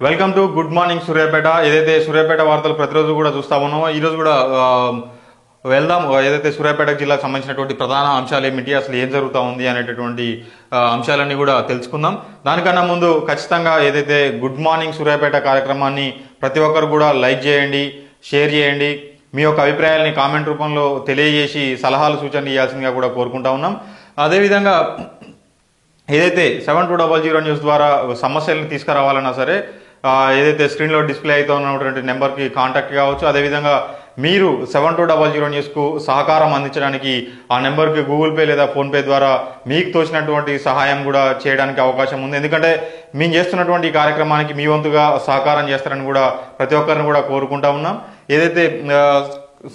Welcome to good morning Suryapet. ఏదైతే సూర్యాపేట వార్తలు ప్రతిరోజు కూడా చూస్తా ఉన్నామో ఈ రోజు కూడా వెళ్దాం. ఏదైతే సూర్యాపేట జిల్లాకు సంబంధించినటువంటి ప్రధాన అంశాలు ఏమిటి, అసలు ఏం జరుగుతూ ఉంది అనేటటువంటి అంశాలన్నీ కూడా తెలుసుకుందాం. దానికన్నా ముందు ఖచ్చితంగా ఏదైతే గుడ్ మార్నింగ్ సూర్యాపేట కార్యక్రమాన్ని ప్రతి ఒక్కరు కూడా లైక్ చేయండి, షేర్ చేయండి, మీ యొక్క అభిప్రాయాలని కామెంట్ రూపంలో తెలియజేసి సలహాలు సూచనలు ఇవ్వాల్సిందిగా కూడా కోరుకుంటా ఉన్నాం. అదేవిధంగా ఏదైతే 7200 న్యూస్ ద్వారా సమస్యలను తీసుకురావాలన్నా సరే ఏదైతే స్క్రీన్లో డిస్ప్లే అవుతూ ఉన్నటువంటి నెంబర్కి కాంటాక్ట్ కావచ్చు. అదేవిధంగా మీరు 7200 న్యూస్కు సహకారం అందించడానికి ఆ నెంబర్కి గూగుల్ పే లేదా ఫోన్పే ద్వారా మీకు తోచినటువంటి సహాయం కూడా చేయడానికి అవకాశం ఉంది. ఎందుకంటే మేము చేస్తున్నటువంటి ఈ కార్యక్రమానికి మీ వంతుగా సహకారం చేస్తారని కూడా ప్రతి ఒక్కరిని కూడా కోరుకుంటా ఉన్నాం. ఏదైతే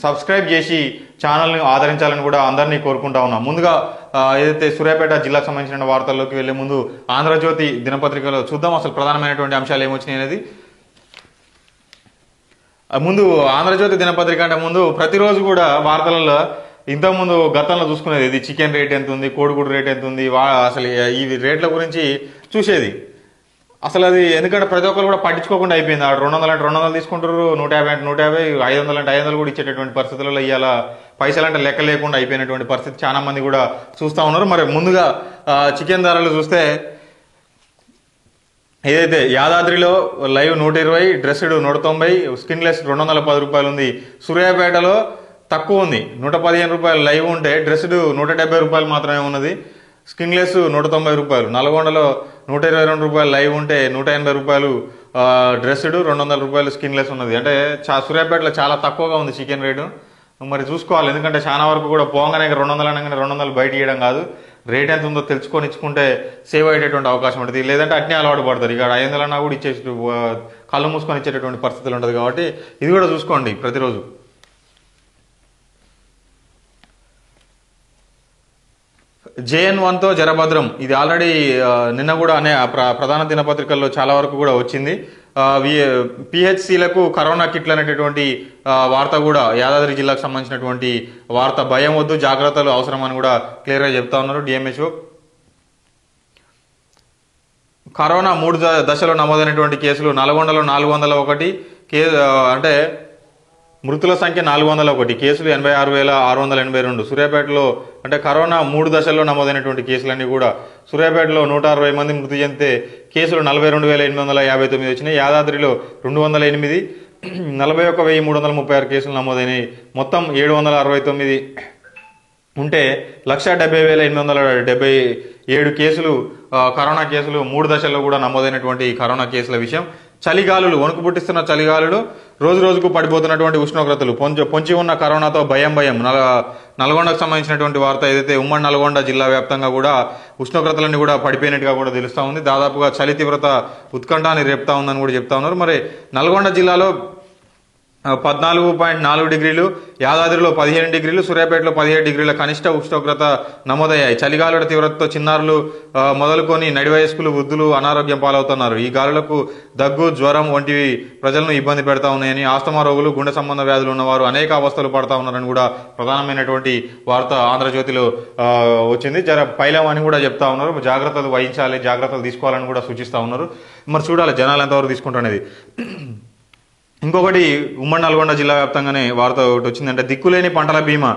సబ్స్క్రైబ్ చేసి ఛానల్ని ఆదరించాలని కూడా అందరినీ కోరుకుంటా ఉన్నాం. ముందుగా ఏదైతే సూర్యాపేట జిల్లాకు సంబంధించిన వార్తల్లోకి వెళ్లే ముందు ఆంధ్రజ్యోతి దినపత్రికలో చూద్దాం అసలు ప్రధానమైనటువంటి అంశాలు ఏమొచ్చినాయి అనేది. ముందు ఆంధ్రజ్యోతి దినపత్రిక అంటే ముందు ప్రతిరోజు కూడా వార్తలలో ఇంతకుముందు గతంలో చూసుకునేది ఇది చికెన్ రేట్ ఎంత ఉంది, కోడిగుడు రేట్ ఎంత ఉంది, అసలు ఈ రేట్ల గురించి చూసేది. అసలు అది ఎందుకంటే ప్రతి ఒక్కరు కూడా పట్టించుకోకుండా అయిపోయింది. 200 అంటే 200 తీసుకుంటారు, 150 అంటే 150, 500 అంటే 500 కూడా ఇచ్చేటటువంటి పరిస్థితులలో ఇవాళ పైసలు అంటే లెక్క లేకుండా అయిపోయినటువంటి పరిస్థితి చాలా మంది కూడా చూస్తూ ఉన్నారు. మరి ముందుగా చికెన్ ధరలు చూస్తే ఏదైతే యాదాద్రిలో లైవ్ 120, డ్రెస్డ్ 190, స్కిన్లెస్ 210 రూపాయలు ఉంది. సూర్యాపేటలో తక్కువ ఉంది, 115 రూపాయలు లైవ్ ఉంటే డ్రెస్డ్ 170 రూపాయలు మాత్రమే ఉన్నది, స్కిన్లెస్ 190 రూపాయలు. నల్గొండలో 122 రూపాయలు లైవ్ ఉంటే 180 రూపాయలు డ్రెస్డ్, 200 రూపాయలు స్కిన్లెస్ ఉన్నది. అంటే సూర్యాపేటలో చాలా తక్కువగా ఉంది చికెన్ రేటు. మరి చూసుకోవాలి, ఎందుకంటే చాలా వరకు కూడా పోగానే 200 అనగానే 200 బయట ఇవ్వడం కాదు, రేట్ ఎంత ఉందో తెలుసుకొని ఇచ్చుకుంటే సేవ్ అయ్యేటటువంటి అవకాశం ఉంటుంది. లేదంటే అట్నే అలవాటు పడతారు. ఇక్కడ 500 అన్నా కూడా ఇచ్చే కళ్ళు మూసుకొని ఇచ్చేటటువంటి పరిస్థితులు ఉంటుంది. కాబట్టి ఇది కూడా చూసుకోండి ప్రతిరోజు. JN1తో జరభద్రం, ఇది ఆల్రెడీ నిన్న కూడా అనే ప్రధాన దినపత్రికల్లో చాలా వరకు కూడా వచ్చింది. PHCలకు కరోనా కిట్లు అనేటటువంటి వార్త కూడా యాదాద్రి జిల్లాకు సంబంధించినటువంటి వార్త. భయం వద్దు, జాగ్రత్తలు అవసరం అని కూడా క్లియర్గా చెప్తా ఉన్నారు DMHO. కరోనా 3 దశలో నమోదైనటువంటి కేసులు నల్గొండలో 401 అంటే మృతుల సంఖ్య 401, కేసులు 86,682. సూర్యాపేటలో అంటే కరోనా 3 దశల్లో నమోదైనటువంటి కేసులన్నీ కూడా సూర్యాపేటలో 160 మంది మృతి చెందితే కేసులు 42,859 వచ్చినాయి. యాదాద్రిలో 208, 41,336 కేసులు నమోదైనాయి. మొత్తం 769 ఉంటే 170,877 కేసులు కరోనా కేసులు 3 దశల్లో కూడా నమోదైనటువంటి కరోనా కేసుల విషయం. చలిగాలులు, వణుకు పుట్టిస్తున్న చలిగాలులు, రోజు రోజుకు పడిపోతున్నటువంటి ఉష్ణోగ్రతలు, పొంచి ఉన్న కరోనాతో భయం. నల్గొండకు సంబంధించినటువంటి వార్త. ఏదైతే ఉమ్మడి నల్గొండ జిల్లా వ్యాప్తంగా కూడా ఉష్ణోగ్రతలన్నీ కూడా పడిపోయినట్టుగా కూడా తెలుస్తూ ఉంది. దాదాపుగా చలి తీవ్రత ఉత్కంఠాన్ని రేపుతా ఉందని కూడా చెప్తా ఉన్నారు. మరి నల్గొండ జిల్లాలో 14.4 డిగ్రీలు, యాదాద్రిలో 15 డిగ్రీలు, సూర్యాపేటలో 17 డిగ్రీల కనిష్ట ఉష్ణోగ్రత నమోదయ్యాయి. చలిగాలుల తీవ్రతతో చిన్నారులు మొదలుకొని నడి వయస్కులు, వృద్ధులు అనారోగ్యం పాలవుతున్నారు. ఈ గాలులకు దగ్గు, జ్వరం వంటివి ప్రజలను ఇబ్బంది పెడతా ఉన్నాయని, ఆస్తమా రోగులు, గుండె సంబంధ వ్యాధులు ఉన్నవారు అనేక అవస్థలు పడతా ఉన్నారని కూడా ప్రధానమైనటువంటి వార్త ఆంధ్రజ్యోతిలో వచ్చింది. పైలం అని కూడా చెప్తా ఉన్నారు. జాగ్రత్తలు వహించాలి, జాగ్రత్తలు తీసుకోవాలని కూడా సూచిస్తా ఉన్నారు. మరి చూడాలి జనాలు ఎంతవరకు తీసుకుంటున్నది. ఇంకొకటి ఉమ్మడి నల్గొండ జిల్లా వ్యాప్తంగానే వార్త ఒకటి వచ్చిందంటే దిక్కులేని పంటల బీమా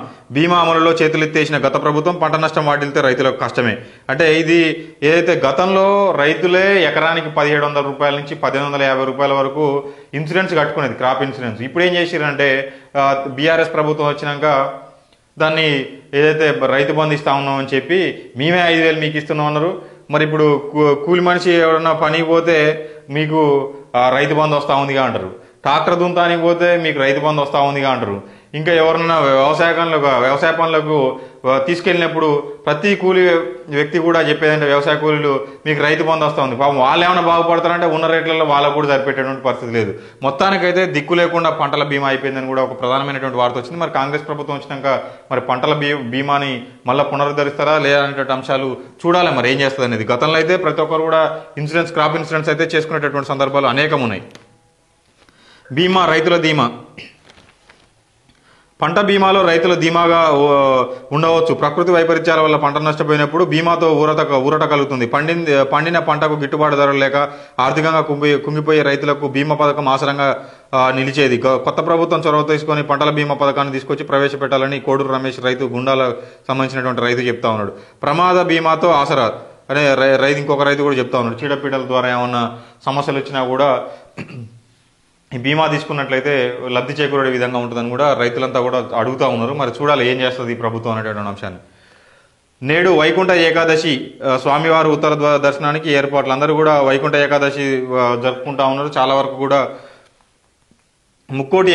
అమలులో చేతులెత్తేసిన గత ప్రభుత్వం, పంట నష్టం వాటిల్తే రైతులకు కష్టమే. అంటే ఇది ఏదైతే గతంలో రైతులే ఎకరానికి 1,700 రూపాయల నుంచి 1,850 రూపాయల వరకు ఇన్సూరెన్స్ కట్టుకునేది, క్రాప్ ఇన్సూరెన్స్. ఇప్పుడు ఏం చేసిరంటే బీఆర్ఎస్ ప్రభుత్వం వచ్చినాక దాన్ని ఏదైతే రైతు బంధు ఇస్తా ఉన్నామని చెప్పి మేమే 5,000 మీకు ఇస్తున్నాం అన్నారు. మరి ఇప్పుడు కూలి మనిషి ఎవరన్నా పనికి పోతే మీకు రైతు బంధు వస్తూ ఉందిగా అంటారు, ట్రాక్టర్ దుంతానికి పోతే మీకు రైతు బంధు వస్తూ ఉందిగా అంటారు. ఇంకా ఎవరన్నా వ్యవసాయ పనులకు తీసుకెళ్ళినప్పుడు ప్రతి కూలి వ్యక్తి కూడా చెప్పేదంటే వ్యవసాయ కూలీలు మీకు రైతు బంధు వస్తూ ఉంది. పాపం వాళ్ళు ఏమైనా బాగుపడతారంటే ఉన్న రేట్లలో వాళ్ళకు కూడా సరిపెట్టేటువంటి పరిస్థితి లేదు. మొత్తానికైతే దిక్కు లేకుండా పంటల బీమా అయిపోయిందని కూడా ఒక ప్రధానమైనటువంటి వార్త వచ్చింది. మరి కాంగ్రెస్ ప్రభుత్వం వచ్చినాక మరి పంటల బీమాని మళ్ళీ పునరుద్ధరిస్తారా లేదా అనేటువంటి అంశాలు చూడాలి మరి ఏం చేస్తుంది అనేది. గతంలో అయితే ప్రతి ఒక్కరు కూడా క్రాప్ ఇన్సూరెన్స్ అయితే చేసుకునేటటువంటి సందర్భాలు అనేకం ఉన్నాయి. బీమా, రైతుల ధీమా. పంట బీమాలో రైతులు ధీమాగా ఉండవచ్చు. ప్రకృతి వైపరీత్యాల వల్ల పంట నష్టపోయినప్పుడు బీమాతో ఊరట కలుగుతుంది. పండిన పంటకు గిట్టుబాటు ధరలు లేక ఆర్థికంగా కుంగిపోయే రైతులకు బీమా పథకం ఆసరంగా నిలిచేది. కొత్త ప్రభుత్వం చొరవ తీసుకొని పంటల బీమా పథకాన్ని తీసుకొచ్చి ప్రవేశపెట్టాలని కోడూరు రమేష్ రైతు గుండాల సంబంధించినటువంటి రైతు చెప్తా ఉన్నాడు. ప్రమాద బీమాతో ఆసరా అనే ఇంకొక రైతు కూడా చెప్తా ఉన్నాడు. చీడపీడల ద్వారా ఏమన్నా సమస్యలు వచ్చినా కూడా ఈ బీమా తీసుకున్నట్లయితే లబ్ధి చేకూరే విధంగా ఉంటుందని కూడా రైతులంతా కూడా అడుగుతూ ఉన్నారు. మరి చూడాలి ఏం చేస్తుంది ఈ ప్రభుత్వం అనేటువంటి అంశాన్ని. నేడు వైకుంఠ ఏకాదశి స్వామివారు ఉత్తర దర్శనానికి ఏర్పాట్లు. అందరూ కూడా వైకుంఠ ఏకాదశి జరుపుకుంటా ఉన్నారు. చాలా వరకు కూడా ముక్కోటి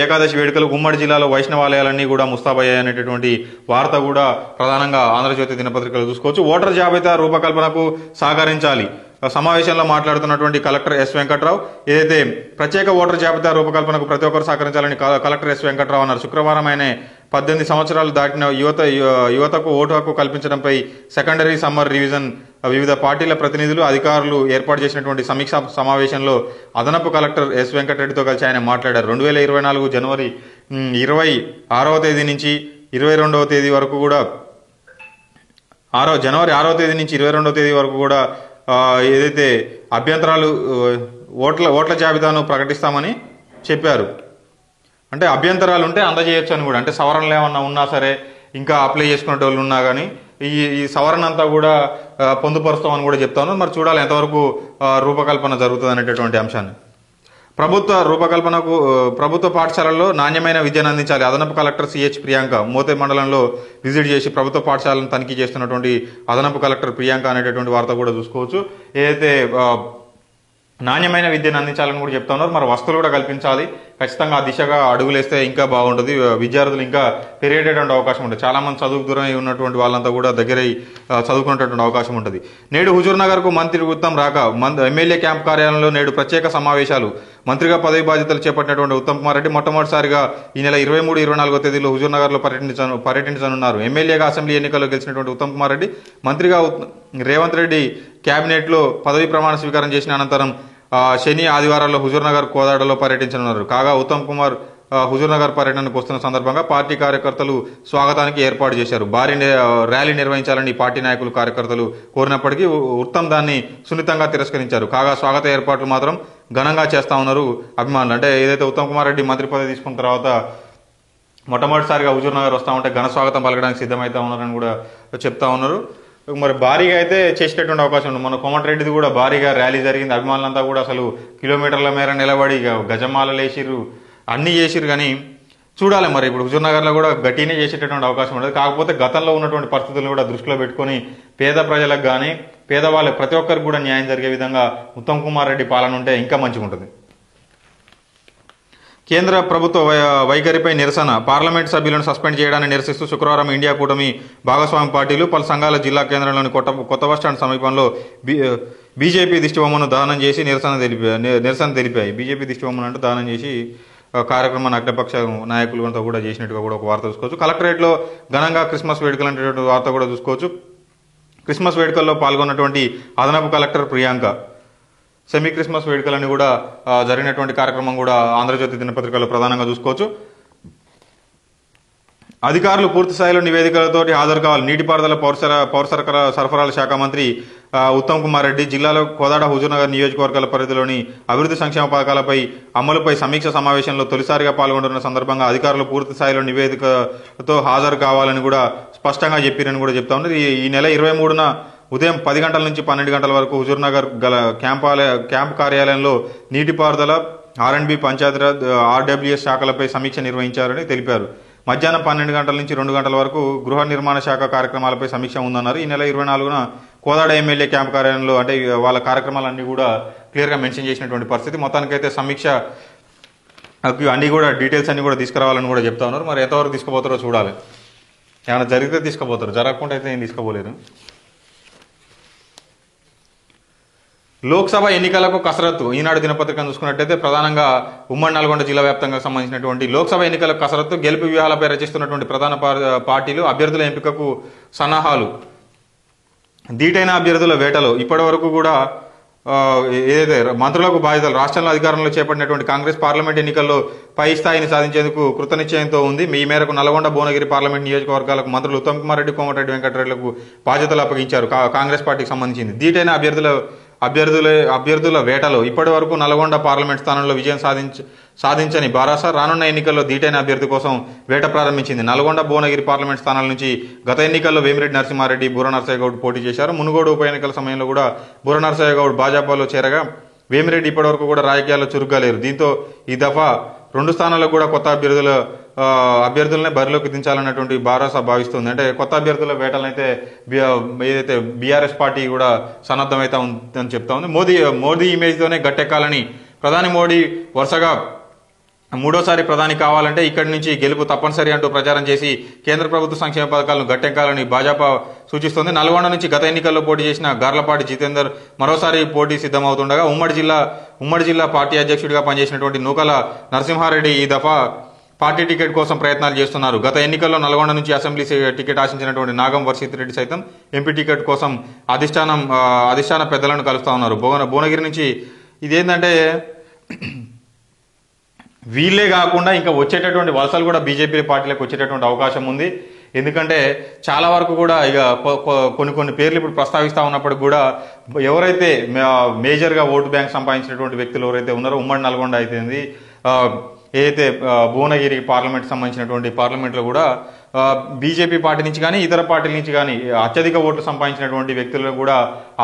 ఏకాదశి వేడుకలు ఉమ్మడి జిల్లాలో వైష్ణవాలయాలన్నీ కూడా ముస్తాబయ్యాయి అనేటటువంటి వార్త కూడా ప్రధానంగా ఆంధ్రజ్యోతి దినపత్రికలు చూసుకోవచ్చు. ఓటర్ జాబితా రూపకల్పనకు సహకరించాలి. సమావేశంలో మాట్లాడుతున్నటువంటి కలెక్టర్ ఎస్ వెంకట్రావు ఏదైతే ప్రత్యేక ఓటర్ జాబితా రూపకల్పనకు ప్రతి ఒక్కరు సహకరించాలని కలెక్టర్ ఎస్ వెంకట్రావు అన్నారు. శుక్రవారం ఆయన 18 సంవత్సరాలు దాటిన యువతకు ఓటు హక్కు కల్పించడంపై సెకండరీ సమ్మర్ రివిజన్ వివిధ పార్టీల ప్రతినిధులు అధికారులు ఏర్పాటు చేసినటువంటి సమీక్షా సమావేశంలో అదనపు కలెక్టర్ ఎస్ వెంకటరెడ్డితో కలిసి ఆయన మాట్లాడారు. 2024 జనవరి 26వ తేదీ నుంచి 22వ తేదీ వరకు కూడా జనవరి 6వ తేదీ నుంచి 22వ తేదీ వరకు కూడా ఏదైతే అభ్యంతరాలు ఓట్ల జాబితాను ప్రకటిస్తామని చెప్పారు. అంటే అభ్యంతరాలు ఉంటే అందజేయొచ్చు అని కూడా, అంటే సవరణలు ఏమన్నా ఉన్నా సరే ఇంకా అప్లై చేసుకునే వాళ్ళు ఉన్నా కానీ ఈ సవరణ అంతా కూడా పొందుపరుస్తామని కూడా చెప్తాను. మరి చూడాలి ఎంతవరకు రూపకల్పన జరుగుతుంది అనేటటువంటి అంశాన్ని. ప్రభుత్వ పాఠశాలల్లో నాణ్యమైన విద్యను అందించాలి. అదనపు కలెక్టర్ సిహెచ్ ప్రియాంక మోతే మండలంలో విజిట్ చేసి ప్రభుత్వ పాఠశాలను తనిఖీ చేస్తున్నటువంటి అదనపు కలెక్టర్ ప్రియాంక అనేటటువంటి వార్త కూడా చూసుకోవచ్చు. ఏదైతే నాణ్యమైన విద్యను అందించాలని కూడా చెప్తా ఉన్నారు. మరి వస్తువులు కూడా కల్పించాలి. ఖచ్చితంగా ఆ దిశగా అడుగులేస్తే ఇంకా బాగుంటుంది. విద్యార్థులు ఇంకా పెరిగేటటువంటి అవకాశం ఉంటుంది. చాలా మంది చదువుకు దూరమై ఉన్నటువంటి వాళ్ళంతా కూడా దగ్గరై చదువుకునేటటువంటి అవకాశం ఉంటుంది. నేడు హుజూర్ నగర్ కు మంత్రి ఉత్తమ్ రాక ఎమ్మెల్యే క్యాంప్ కార్యాలయంలో నేడు ప్రత్యేక సమావేశాలు. మంత్రిగా పదవి బాధ్యతలు చేపట్టినటువంటి ఉత్తమ్ కుమార్ రెడ్డి మొట్టమొదటిసారిగా ఈ నెల 23, 24వ తేదీలో హుజూర్ నగర్ లో పర్యటించనున్నారు. ఎమ్మెల్యేగా అసెంబ్లీ ఎన్నికల్లో గెలిచినటువంటి ఉత్తమ్ కుమార్ రెడ్డి మంత్రిగా రేవంత్ రెడ్డి కేబినెట్ లో పదవి ప్రమాణ స్వీకారం చేసిన అనంతరం శని ఆదివారాల్లో హుజూర్ నగర్ కోదాడలో పర్యటించనున్నారు. కాగా ఉత్తమ్ కుమార్ హుజూర్ నగర్ పర్యటనకు వస్తున్న సందర్భంగా పార్టీ కార్యకర్తలు స్వాగతానికి ఏర్పాటు చేశారు. భారీ ర్యాలీ నిర్వహించాలని పార్టీ నాయకులు కార్యకర్తలు కోరినప్పటికీ ఉత్తమ్ దాన్ని సున్నితంగా తిరస్కరించారు. కాగా స్వాగత ఏర్పాట్లు మాత్రం ఘనంగా చేస్తా ఉన్నారు అభిమానులు. అంటే ఏదైతే ఉత్తమ్ కుమార్ రెడ్డి మంత్రి పదవి తీసుకున్న తర్వాత మొట్టమొదటిసారిగా హుజూర్ నగర్ వస్తా ఉంటే ఘన స్వాగతం పలకడానికి సిద్ధమైతా ఉన్నారని కూడా చెప్తా ఉన్నారు. మరి భారీగా అయితే చేసేటటువంటి అవకాశం ఉంది. మన కోమటిరెడ్డిది కూడా భారీగా ర్యాలీ జరిగింది. అభిమానులంతా కూడా అసలు కిలోమీటర్ల మేర నిలబడి గజమాలలు వేసిర్రు, అన్ని చేసిర్రు. కానీ చూడాలి మరి ఇప్పుడు హుజూర్ నగర్ లో కూడా గట్టినే చేసేటటువంటి అవకాశం ఉండదు. కాకపోతే గతంలో ఉన్నటువంటి పరిస్థితులను కూడా దృష్టిలో పెట్టుకుని పేద ప్రజలకు కానీ పేదవాళ్ళ ప్రతి ఒక్కరికి కూడా న్యాయం జరిగే విధంగా ఉత్తమ్ కుమార్ రెడ్డి పాలన ఉంటే ఇంకా మంచిగా ఉంటుంది. కేంద్ర ప్రభుత్వ వైఖరిపై నిరసన. పార్లమెంట్ సభ్యులను సస్పెండ్ చేయడాన్ని నిరసిస్తూ శుక్రవారం ఇండియా కూటమి భాగస్వామి పార్టీలు పలు సంఘాల జిల్లా కేంద్రంలోని కొత్త బస్టాండ్ సమీపంలో బీజేపీ దిష్టిబొమ్మను దహనం చేసి నిరసన తెలిపాయి. బీజేపీ దిష్టిబొమ్మను అంటే దహనం చేసి కార్యక్రమాన్ని అగ్రపక్ష నాయకులతో కూడా చేసినట్టుగా కూడా ఒక వార్త చూసుకోవచ్చు. కలెక్టరేట్లో ఘనంగా క్రిస్మస్ వేడుకలు అనేటువంటి వార్త కూడా చూసుకోవచ్చు. క్రిస్మస్ వేడుకల్లో పాల్గొన్నటువంటి అదనపు కలెక్టర్ ప్రియాంక సెమీ క్రిస్మస్ వేడుకలని కూడా జరిగినటువంటి కార్యక్రమం కూడా ఆంధ్రజ్యోతి దినపత్రికలో ప్రధానంగా చూసుకోవచ్చు. అధికారులు పూర్తి స్థాయిలో నివేదికలతోటి హాజరు కావాలి. నీటిపారుదల పౌర సరఫరాల శాఖ మంత్రి ఉత్తమ్ కుమార్ రెడ్డి జిల్లాలో కోదాడ హుజూర్నగర్ నియోజకవర్గాల పరిధిలోని అభివృద్ధి సంక్షేమ పథకాలపై అమలుపై సమీక్ష సమావేశంలో తొలిసారిగా పాల్గొంటున్న సందర్భంగా అధికారులు పూర్తి స్థాయిలో నివేదికతో హాజరు కావాలని కూడా స్పష్టంగా చెప్పారని కూడా చెప్తా ఉన్నారు. ఈ నెల 23న ఉదయం 10 గంటల నుంచి 12 గంటల వరకు హుజూర్నగర్ గల క్యాంప్ కార్యాలయంలో నీటిపారుదల, R&B, పంచాయతీరాజ్, RWS శాఖలపై సమీక్ష నిర్వహించారని తెలిపారు. మధ్యాహ్నం 12 గంటల నుంచి 2 గంటల వరకు గృహ నిర్మాణ శాఖ కార్యక్రమాలపై సమీక్ష ఉందన్నారు. ఈ నెల 24న కోదాడ ఎమ్మెల్యే క్యాంప్ కార్యాలయంలో అంటే వాళ్ళ కార్యక్రమాలన్నీ కూడా క్లియర్గా మెన్షన్ చేసినటువంటి పరిస్థితి. మొత్తానికైతే సమీక్ష అన్ని కూడా డీటెయిల్స్ అన్ని కూడా తీసుకురావాలని కూడా చెప్తా ఉన్నారు. మరి ఎంతవరకు తీసుకుపోతారో చూడాలి. ఏమైనా జరిగితే తీసుకుపోతారు, జరగకుండా అయితే ఏం తీసుకోపోలేరు. లోక్సభ ఎన్నికలకు కసరత్తు. ఈనాడు దినపత్రికను చూసుకున్నట్టయితే ప్రధానంగా ఉమ్మడి నల్గొండ జిల్లా వ్యాప్తంగా సంబంధించినటువంటి లోక్సభ ఎన్నికలకు కసరత్తు, గెలుపు వ్యూహాలపై రచిస్తున్నటువంటి ప్రధాన పార్టీలు, అభ్యర్థుల ఎంపికకు సన్నాహాలు, ధీటైన అభ్యర్థుల వేటలో. ఇప్పటి వరకు కూడా ఏదైతే మంత్రులకు బాధ్యతలు రాష్ట్రంలో అధికారంలో చేపట్టినటువంటి కాంగ్రెస్ పార్లమెంట్ ఎన్నికల్లో పై స్థాయిని సాధించేందుకు కృతనిశ్చయంతో ఉంది. ఈ మేరకు నల్గొండ భువనగిరి పార్లమెంట్ నియోజకవర్గాలకు మంత్రులు ఉత్తమ్ కుమార్ రెడ్డి, కోమటిరెడ్డి వెంకటరెడ్డిలకు బాధ్యతలు అప్పగించారు. కాంగ్రెస్ పార్టీకి సంబంధించింది దీటైన అభ్యర్థుల వేటలో ఇప్పటి వరకు నల్గొండ పార్లమెంట్ స్థానంలో విజయం సాధించని బారాస రానున్న ఎన్నికల్లో దీటైన అభ్యర్థి కోసం వేట ప్రారంభించింది. నల్గొండ భువనగిరి పార్లమెంట్ స్థానాల నుంచి గత ఎన్నికల్లో వేమిరెడ్డి నరసింహారెడ్డి, బూర నరసయ్యగౌడ్ పోటీ చేశారు. మునుగోడు ఉప ఎన్నికల సమయంలో కూడా బూర నరసయ్యగౌడ్ భాజపాలో చేరగా వేమిరెడ్డి ఇప్పటివరకు కూడా రాజకీయాల్లో చురుగ్గా లేరు. దీంతో ఈ దఫా 2 స్థానాలకు కూడా కొత్త అభ్యర్థులనే బరిలోకి దించాలన్నటువంటి బారాస భావిస్తుంది. అంటే కొత్త అభ్యర్థుల వేటలనైతే ఏదైతే బీఆర్ఎస్ పార్టీ కూడా సన్నద్ధమైతే ఉందని చెప్తా ఉంది. మోదీ ఇమేజ్తోనే గట్టెక్కాలని ప్రధాని మోడీ వరుసగా 3వ ప్రధాని కావాలంటే ఇక్కడి నుంచి గెలుపు తప్పనిసరి అంటూ ప్రచారం చేసి కేంద్ర ప్రభుత్వ సంక్షేమ పథకాలను గట్టెక్కాలని భాజపా సూచిస్తోంది. నల్గొండ నుంచి గత ఎన్నికల్లో పోటీ చేసిన గార్లపాటి జితేందర్ మరోసారి పోటీ సిద్ధమవుతుండగా ఉమ్మడి జిల్లా పార్టీ అధ్యక్షుడిగా పనిచేసినటువంటి నూకల నరసింహారెడ్డి ఈ దఫా పార్టీ టికెట్ కోసం ప్రయత్నాలు చేస్తున్నారు. గత ఎన్నికల్లో నల్గొండ నుంచి అసెంబ్లీ టికెట్ ఆశించినటువంటి నాగం వర్షిత్ రెడ్డి సైతం ఎంపీ టికెట్ కోసం అధిష్టాన పెద్దలను కలుస్తా ఉన్నారు. భువనగిరి నుంచి ఇదేంటంటే వీళ్ళే కాకుండా ఇంకా వచ్చేటటువంటి వలసలు కూడా బీజేపీ పార్టీలకు వచ్చేటటువంటి అవకాశం ఉంది. ఎందుకంటే చాలా వరకు కూడా ఇక కొన్ని పేర్లు ఇప్పుడు ప్రస్తావిస్తా ఉన్నప్పటికి కూడా ఎవరైతే మేజర్గా ఓటు బ్యాంక్ సంపాదించినటువంటి వ్యక్తులు ఎవరైతే ఉన్నారో ఉమ్మడి నల్గొండ అయితేంది, ఏదైతే భువనగిరి పార్లమెంట్ సంబంధించినటువంటి పార్లమెంట్లో కూడా బీజేపీ పార్టీ నుంచి కానీ ఇతర పార్టీల నుంచి కానీ అత్యధిక ఓట్లు సంపాదించినటువంటి వ్యక్తులను కూడా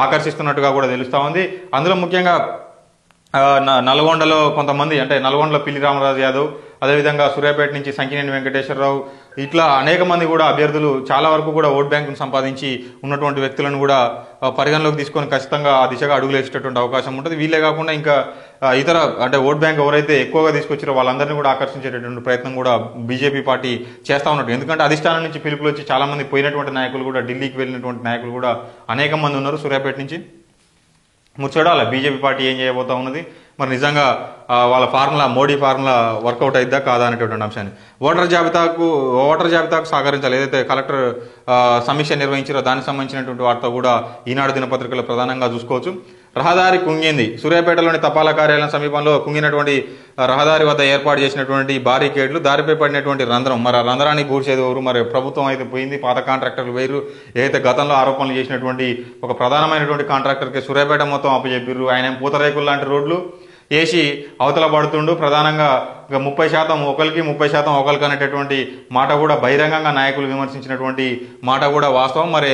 ఆకర్షిస్తున్నట్టుగా కూడా తెలుస్తా ఉంది. అందులో ముఖ్యంగా నల్గొండలో కొంతమంది, అంటే నల్గొండలో పిల్లి రామరాజు యాదవ్, అదేవిధంగా సూర్యాపేట నుంచి సంకినేని వెంకటేశ్వరరావు, ఇట్లా అనేక మంది కూడా అభ్యర్థులు చాలా వరకు కూడా ఓట్ బ్యాంకును సంపాదించి ఉన్నటువంటి వ్యక్తులను కూడా పరిగణలోకి తీసుకొని ఖచ్చితంగా ఆ దిశగా అడుగులేసేటటువంటి అవకాశం ఉంటుంది. వీళ్ళే కాకుండా ఇంకా ఇతర అంటే ఓట్ బ్యాంక్ ఎవరైతే ఎక్కువగా తీసుకొచ్చారో వాళ్ళందరినీ కూడా ఆకర్షించేటటువంటి ప్రయత్నం కూడా బీజేపీ పార్టీ చేస్తూ ఉన్నట్టు. ఎందుకంటే అధిష్టానం నుంచి పిలుపులు వచ్చి చాలా మంది పోయినటువంటి నాయకులు కూడా, ఢిల్లీకి వెళ్ళినటువంటి నాయకులు కూడా అనేక మంది ఉన్నారు సూర్యాపేట నుంచి. చూడాలి బీజేపీ పార్టీ ఏం చేయబోతా ఉన్నది, మరి నిజంగా వాళ్ళ మోడీ ఫార్ములా వర్కౌట్ అయిద్దా కాదా అనేటువంటి అంశాన్ని. ఓటర్ జాబితాకు సహకరించాలి. ఏదైతే కలెక్టర్ సమీక్ష నిర్వహించారో దానికి సంబంధించినటువంటి వార్త కూడా ఈనాడు దినపత్రికలో ప్రధానంగా చూసుకోవచ్చు. రహదారి కుంగింది. సూర్యాపేటలోని తపాలా కార్యాలయం సమీపంలో కుంగినటువంటి రహదారి వద్ద ఏర్పాటు చేసినటువంటి బారికేడ్లు, దారిపై పడినటువంటి రంధ్రం, మరి ఆ రంధ్రాన్ని పూడ్చేది ఎవరు? మరి ప్రభుత్వం అయితే పోయింది, పాత కాంట్రాక్టర్లు వేరు. ఏదైతే గతంలో ఆరోపణలు చేసినటువంటి ఒక ప్రధానమైనటువంటి కాంట్రాక్టర్కి సూర్యాపేట మొత్తం అప్పచెప్పిర్రు. ఆయన పూతరేకులు లాంటి రోడ్లు వేసి అవతల పడుతుండు. ప్రధానంగా 30% ఒకరికి 30% ఒకరికి అనేటటువంటి మాట కూడా బహిరంగంగా నాయకులు విమర్శించినటువంటి మాట కూడా వాస్తవం. మరి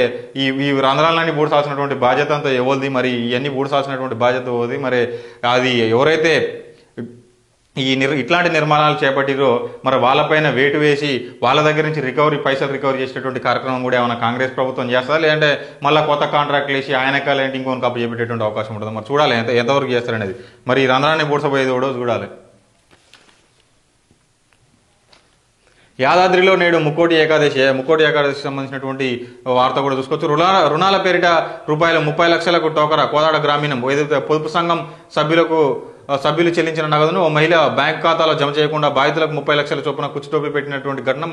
ఈ రంధ్రాలన్నీ బూడ్చాల్సినటువంటి బాధ్యత అంతా ఎవరిది? మరి ఇవన్నీ బూడ్చాల్సినటువంటి బాధ్యత ఎవరిది? మరి అది ఎవరైతే ఇట్లాంటి నిర్మాణాలు చేపట్టిరో మరి వాళ్ళపైన వేటు వేసి వాళ్ళ దగ్గర నుంచి పైసలు రికవరీ చేసేటటువంటి కార్యక్రమం కూడా ఏమైనా కాంగ్రెస్ ప్రభుత్వం చేస్తుందా, లేదంటే మళ్ళీ కొత్త కాంట్రాక్ట్లు వేసి ఆయనకాలేంటి ఇంకొక అప్పు చేపట్టేటువంటి అవకాశం ఉంటుంది? మరి చూడాలి ఎంతవరకు చేస్తారనేది. మరి ఈ రంధ్రాన్ని బూడ్చబోయేది కూడా చూడాలి. యాదాద్రిలో నేడు ముక్కోటి ఏకాదశి సంబంధించినటువంటి వార్త కూడా చూసుకోవచ్చు. రుణాల పేరిట రూపాయలు 30 లక్షలకు టోకరా. కోదాడ గ్రామీణం ఏదైతే పొదుపు సంఘం సభ్యులు చెల్లించిన నగదును ఓ మహిళ బ్యాంక్ ఖాతాలో జమ చేయకుండా బాధితులకు 30 లక్షల చొప్పున కుచ్చుటోపి పెట్టినటువంటి ఘటన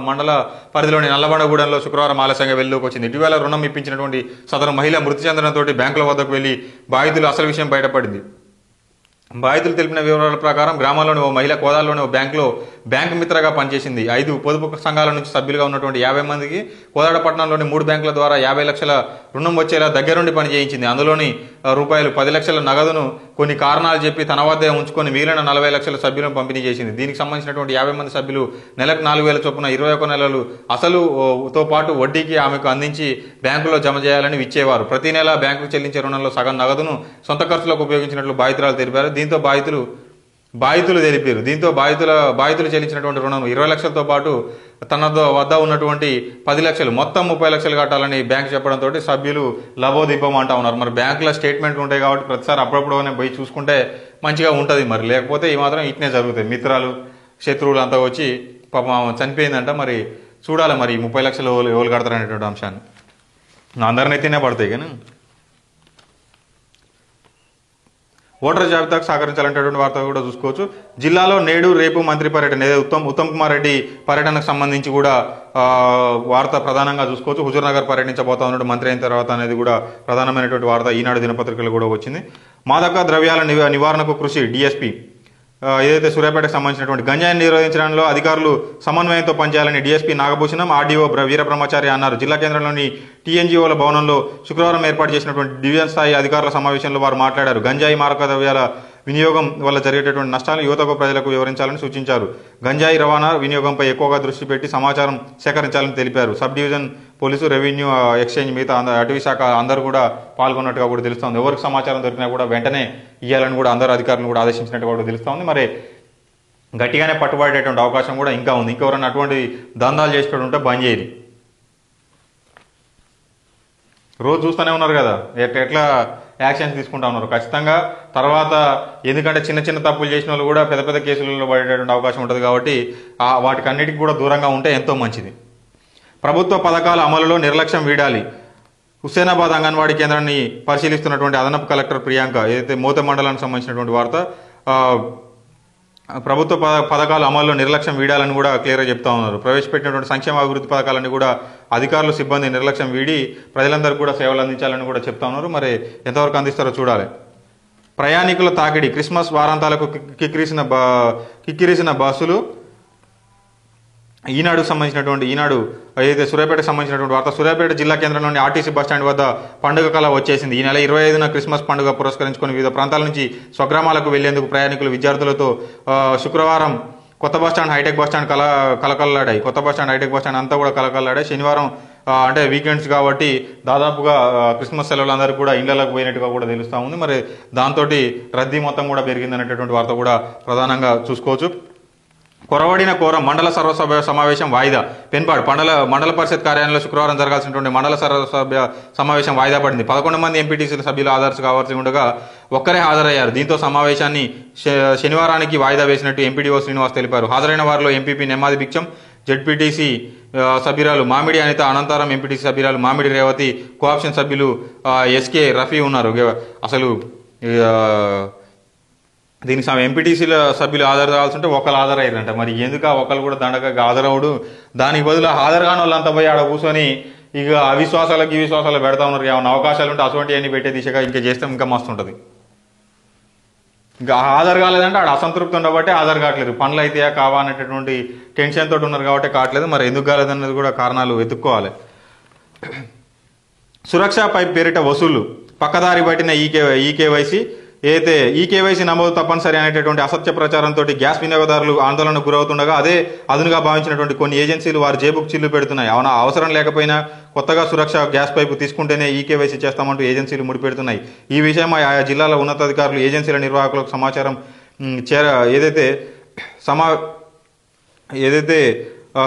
మండల పరిధిలోని నల్లబండగూడెంలో శుక్రవారం ఆలస్యంగా వెలుగులోకి వచ్చింది. ఇటీవల రుణం ఇప్పించినటువంటి సదరు మహిళ మృతి చెందడంతో బ్యాంకుల వద్దకు వెళ్లి బాధితులు అసలు విషయం బయటపడింది. బాధితులు తెలిపిన వివరాల ప్రకారం గ్రామంలోని ఓ మహిళ కోదాడలోని ఓ బ్యాంకు మిత్రగా పనిచేసింది. 5 పొదుపు సంఘాల నుంచి సభ్యులుగా ఉన్నటువంటి 50 మందికి కోదాడ పట్టణంలోని 3 బ్యాంకుల ద్వారా 50 లక్షల రుణం వచ్చేలా దగ్గరుండి పనిచేయించింది. అందులోని రూపాయలు 10 లక్షల నగదును కొన్ని కారణాలు చెప్పి తన వద్దే ఉంచుకొని మిగిలిన 40 లక్షల సభ్యులను పంపిణీ చేసింది. దీనికి సంబంధించినటువంటి 50 మంది సభ్యులు నెలకు 4,000 చొప్పున 21 నెలలు అసలుతో పాటు వడ్డీకి ఆమెకు అందించి బ్యాంకులో జమ చేయాలని ఇచ్చేవారు. ప్రతి నెల బ్యాంకుకు చెల్లించే రుణంలో సగం నగదును సొంత ఖర్చులకు ఉపయోగించినట్లు బాధితురాలు తెలిపారు. దీంతో బాధితులు తెలిపారు. దీంతో బాధితులు చెల్లించినటువంటి రుణం 20 లక్షలతో పాటు తన వద్ద ఉన్నటువంటి 10 లక్షలు మొత్తం 30 లక్షలు కట్టాలని బ్యాంకు చెప్పడంతో సభ్యులు లబోదిబ్బం అంటా ఉన్నారు. మరి బ్యాంకులో స్టేట్మెంట్లు ఉంటాయి కాబట్టి ప్రతిసారి అప్పుడప్పుడు పోయి చూసుకుంటే మంచిగా ఉంటుంది. మరి లేకపోతే ఈ మాత్రం ఇట్నే జరుగుతాయి. మిత్రాలు శత్రువులు అంతా వచ్చి పాపం చనిపోయిందంట. మరి చూడాలి మరి 30 లక్షలు ఎవరు కడతారనేటువంటి అంశాన్ని. అందరినైతేనే పడతాయి కానీ ఓటర్ జాబితాకు సహకరించాలనేటువంటి వార్త కూడా చూసుకోవచ్చు. జిల్లాలో నేడు రేపు మంత్రి పర్యటన, ఉత్తమ్ కుమార్ రెడ్డి పర్యటనకు సంబంధించి కూడా వార్త ప్రధానంగా చూసుకోవచ్చు. హుజూర్నగర్ పర్యటించబోతా ఉన్నాడు మంత్రి అయిన తర్వాత అనేది కూడా ప్రధానమైనటువంటి వార్త ఈనాడు దినపత్రికలు కూడా వచ్చింది. మాదక ద్రవ్యాల నివారణకు కృషి డిఎస్పీ, ఏదైతే సూర్యాపేటకు సంబంధించినటువంటి గంజాయిని నిరోధించడంలో అధికారులు సమన్వయంతో పనిచేయాలని డీఎస్పీ నాగభూషణం, ఆర్డీఓ వీరబ్రహ్మచారి అన్నారు. జిల్లా కేంద్రంలోని టీఎన్జీఓల భవనంలో శుక్రవారం ఏర్పాటు చేసినటువంటి డివిజన్ స్థాయి అధికారుల సమావేశంలో వారు మాట్లాడారు. గంజాయి మారక ద్రవ్యాల వినియోగం వల్ల జరిగేటటువంటి నష్టాలను యువతకు ప్రజలకు వివరించాలని సూచించారు. గంజాయి రవాణా వినియోగంపై ఎక్కువగా దృష్టి పెట్టి సమాచారం సేకరించాలని తెలిపారు. Sub division police, revenue, exchange, మిగతా అటవీ శాఖ అందరూ కూడా పాల్గొన్నట్టుగా కూడా తెలుస్తోంది. ఎవరికి సమాచారం దొరికినా కూడా వెంటనే ఇవ్వాలని కూడా అందరు అధికారులను కూడా ఆదేశించినట్టుగా కూడా తెలుస్తోంది. మరి గట్టిగానే పట్టుబడేటువంటి అవకాశం కూడా ఇంకా ఉంది. ఇంకెవరైనా అటువంటి దందాలు చేసేటట్టు ఉంటే బంద్ చేయరు. రోజు చూస్తూనే ఉన్నారు కదా ఎట్లా యాక్షన్స్ తీసుకుంటా ఉన్నారు. ఖచ్చితంగా తర్వాత ఎందుకంటే చిన్న చిన్న తప్పులు చేసిన వాళ్ళు కూడా పెద్ద పెద్ద కేసులలో పడేటువంటి అవకాశం ఉంటుంది. కాబట్టి వాటికి అన్నిటికీ కూడా దూరంగా ఉంటే ఎంతో మంచిది. ప్రభుత్వ పథకాల అమలులో నిర్లక్ష్యం వీడాలి. హుస్సేనాబాద్ అంగన్వాడీ కేంద్రాన్ని పరిశీలిస్తున్నటువంటి అదనపు కలెక్టర్ ప్రియాంక, ఏదైతే మోత మండలానికి సంబంధించినటువంటి వార్త, ప్రభుత్వ పథకాల అమల్లో నిర్లక్ష్యం వీడాలని కూడా క్లియర్గా చెప్తా ఉన్నారు. ప్రవేశపెట్టినటువంటి సంక్షేమ అభివృద్ధి పథకాలన్నీ కూడా అధికారులు, సిబ్బంది నిర్లక్ష్యం వీడి ప్రజలందరికీ కూడా సేవలు అందించాలని కూడా చెప్తా ఉన్నారు. మరి ఎంతవరకు అందిస్తారో చూడాలి. ప్రయాణికుల తాకిడి, క్రిస్మస్ వారాంతాలకు కిక్కిరిసిన బస్సులు. ఈనాడు ఏదైతే సూర్యాపేటకు సంబంధించినటువంటి వార్త, సూర్యాపేట జిల్లా కేంద్రంలోని ఆర్టీసీ బస్టాండ్ వద్ద పండుగ కళ వచ్చేసింది. ఈ నెల 25న క్రిస్మస్ పండుగ పురస్కరించుకుని వివిధ ప్రాంతాల నుంచి స్వగ్రామాలకు వెళ్లేందుకు ప్రయాణికులు, విద్యార్థులతో శుక్రవారం కొత్త బస్టాండ్, హైటెక్ బస్టాండ్ కలకల్లాడాయి. కొత్త బస్టాండ్, హైటెక్ బస్టాండ్ అంతా కూడా కలకల్లాడాయి. శనివారం అంటే వీకెండ్స్ కాబట్టి దాదాపుగా క్రిస్మస్ సెలవులు అందరూ కూడా ఇళ్లలోకి పోయినట్టుగా కూడా తెలుస్తూ ఉంది. మరి దాంతో రద్దీ మొత్తం కూడా పెరిగిందనేటటువంటి వార్త కూడా ప్రధానంగా చూసుకోవచ్చు. కొరవడిన కోరం మండల సర్వసభ్య సమావేశం వాయిదా. పెన్పాడు మండల పరిషత్ కార్యాలయంలో శుక్రవారం జరగాల్సినటువంటి మండల సర్వసభ్య సమావేశం వాయిదా పడింది. 11 మంది ఎంపీటీసీల సభ్యులు హాజరు కావాల్సి ఉండగా ఒక్కరే హాజరయ్యారు. దీంతో సమావేశాన్ని శనివారానికి వాయిదా వేసినట్టు ఎంపీడీఓ శ్రీనివాస్ తెలిపారు. హాజరైన వారిలో ఎంపీపీ నెమ్మాది భిక్షం, జెడ్పీటీసీ సభ్యురాలు మామిడి అనిత, అనంతరం ఎంపీటీసీ సభ్యురాలు మామిడి రేవతి, కోఆప్షన్ సభ్యులు ఎస్కే రఫీ ఉన్నారు. అసలు దీనికి ఎంపీటీసీల సభ్యులు హాజరు కావాల్సి ఉంటే ఒకళ్ళు హాజరయ్యారంట. మరి ఎందుకు ఒకళ్ళు కూడా దండగా హాజరవుడు, దానికి బదులు హాజరు కాని వాళ్ళంతా పోయి ఆడ కూర్చొని ఇక విశ్వాసాలు పెడతా ఉన్నారు. ఏమైనా అవకాశాలు ఉంటే అటువంటివన్నీ పెట్టే దిశగా ఇంకా చేస్తే ఇంకా మస్తు ఉంటుంది. ఇంకా హాజరు కాలేదంటే ఆడ అసంతృప్తి ఉండబట్టే హాజరు కావట్లేదు. పనులు అయితే కావా అనేటటువంటి టెన్షన్ తోటి ఉన్నారు కాబట్టి కావట్లేదు. మరి ఎందుకు కాలేదన్నది కూడా కారణాలు వెతుక్కోవాలి. సురక్ష పైప్ పేరిట వసూళ్లు, పక్కదారి పట్టిన ఈకేవైసీ. అయితే ఈకేవైసీ నమోదు తప్పనిసరి అనేటటువంటి అసత్య ప్రచారంతో గ్యాస్ వినియోగదారులు ఆందోళనకు గురవుతుండగా అదే అదునుగా భావించినటువంటి కొన్ని ఏజెన్సీలు వారి జేబుకు చిల్లు పెడుతున్నాయి. అవునా, అవసరం లేకపోయినా కొత్తగా సురక్ష గ్యాస్ పైపు తీసుకుంటేనే ఈకేవైసీ చేస్తామంటూ ఏజెన్సీలు ముడిపెడుతున్నాయి. ఈ విషయమై ఆయా జిల్లాల ఉన్నతాధికారులు ఏజెన్సీల నిర్వాహకులకు సమాచారం ఏదైతే